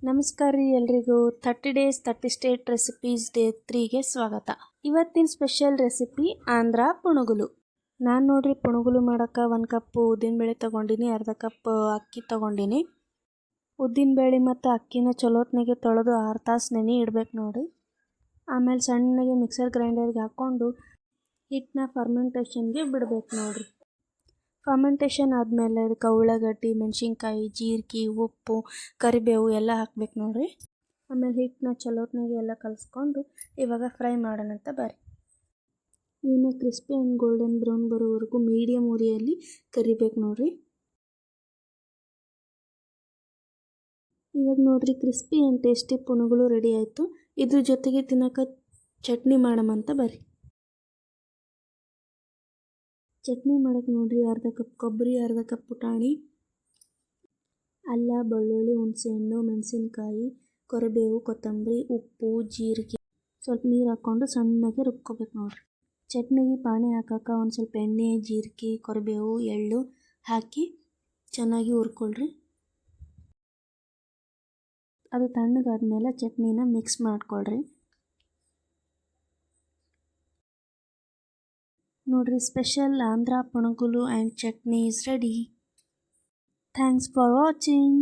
ನಮಸ್ಕಾರ ರೀ ಎಲ್ರಿಗೂ 30 ಡೇಸ್ 30 ಸ್ಟೇಟ್ ರೆಸಿಪೀಸ್ ಡೇ 3ಗೆ ಸ್ವಾಗತ. ಇವತ್ತಿನ ಸ್ಪೆಷಲ್ ರೆಸಿಪಿ ಆಂಧ್ರ ಪುಣುಗುಲು. ನಾನು ನೋಡ್ರಿ ಪುಣುಗುಲು ಮಾಡೋಕ್ಕೆ 1 ಕಪ್ ಉದ್ದಿನಬೇಳೆ ತೊಗೊಂಡಿನಿ, ಅರ್ಧ ಕಪ್ ಅಕ್ಕಿ ತೊಗೊಂಡಿನಿ. ಉದ್ದಿನಬೇಳೆ ಮತ್ತು ಅಕ್ಕಿನ ಚಲೋತ್ನಾಗೆ ತೊಳೆದು 6 ತಾಸು ನೆನೆ ಇಡ್ಬೇಕು ನೋಡಿರಿ. ಆಮೇಲೆ ಸಣ್ಣಗೆ ಮಿಕ್ಸರ್ ಗ್ರೈಂಡರ್ಗೆ ಹಾಕ್ಕೊಂಡು ಹಿಟ್ಟನ್ನ ಫರ್ಮೆಂಟೇಷನ್ಗೆ ಬಿಡ್ಬೇಕು ನೋಡಿರಿ. ಫರ್ಮೆಂಟೇಷನ್ ಆದಮೇಲೆ ಅದಕ್ಕೆ ಉಳ್ಳಾಗಡ್ಡಿ, ಮೆಣಸಿನ್ಕಾಯಿ, ಜೀರಿಗೆ, ಉಪ್ಪು, ಕರಿಬೇವು ಎಲ್ಲ ಹಾಕ್ಬೇಕು ನೋಡಿರಿ. ಆಮೇಲೆ ಹಿಟ್ಟನ್ನ ಚಲೋತ್ನಾಗೆ ಎಲ್ಲ ಕಲಿಸ್ಕೊಂಡು ಇವಾಗ ಫ್ರೈ ಮಾಡೋಣಂತ ಬರ್ರಿ. ಇವನ್ನ ಕ್ರಿಸ್ಪಿ ಆ್ಯಂಡ್ ಗೋಲ್ಡನ್ ಬ್ರೌನ್ ಬರೋವರೆಗೂ ಮೀಡಿಯಮ್ ಉರಿಯಲ್ಲಿ ಕರಿಬೇಕು ನೋಡಿರಿ. ಇವಾಗ ನೋಡಿರಿ ಕ್ರಿಸ್ಪಿ ಆ್ಯಂಡ್ ಟೇಸ್ಟಿ ಪುಣುಗುಲು ರೆಡಿ ಆಯಿತು. ಇದ್ರ ಜೊತೆಗೆ ತಿನ್ನೋಕೆ ಚಟ್ನಿ ಮಾಡೋಣಂತ ಬರ್ರಿ. ಚಟ್ನಿ ಮಾಡೋಕ್ಕೆ ನೋಡಿರಿ ಅರ್ಧ ಕಪ್ ಕೊಬ್ಬರಿ, ಅರ್ಧ ಕಪ್ ಪುಟಾಣಿ, ಅಲ್ಲ, ಬೆಳ್ಳುಳ್ಳಿ, ಹುಣಸೆಹಣ್ಣು, ಮೆಣಸಿನ್ಕಾಯಿ, ಕರಿಬೇವು, ಕೊತ್ತಂಬರಿ, ಉಪ್ಪು, ಜೀರಿಗೆ, ಸ್ವಲ್ಪ ನೀರು ಹಾಕ್ಕೊಂಡು ಸಣ್ಣಗೆ ರುಬ್ಕೋಬೇಕು ನೋಡಿರಿ. ಚಟ್ನಿಗೆ ಪಾನಿ ಹಾಕೋಕೆ ಒಂದು ಸ್ವಲ್ಪ ಎಣ್ಣೆ, ಜೀರಿಗೆ, ಕರಿಬೇವು, ಎಳ್ಳು ಹಾಕಿ ಚೆನ್ನಾಗಿ ಹುರ್ಕೊಳ್ರಿ. ಅದು ತಣ್ಣಗಾದ್ಮೇಲೆ ಚಟ್ನಿನ ಮಿಕ್ಸ್ ಮಾಡ್ಕೊಳ್ರಿ. ನೋಡ್ರಿ special Andhra punugulu and chutney is ready. Thanks for watching.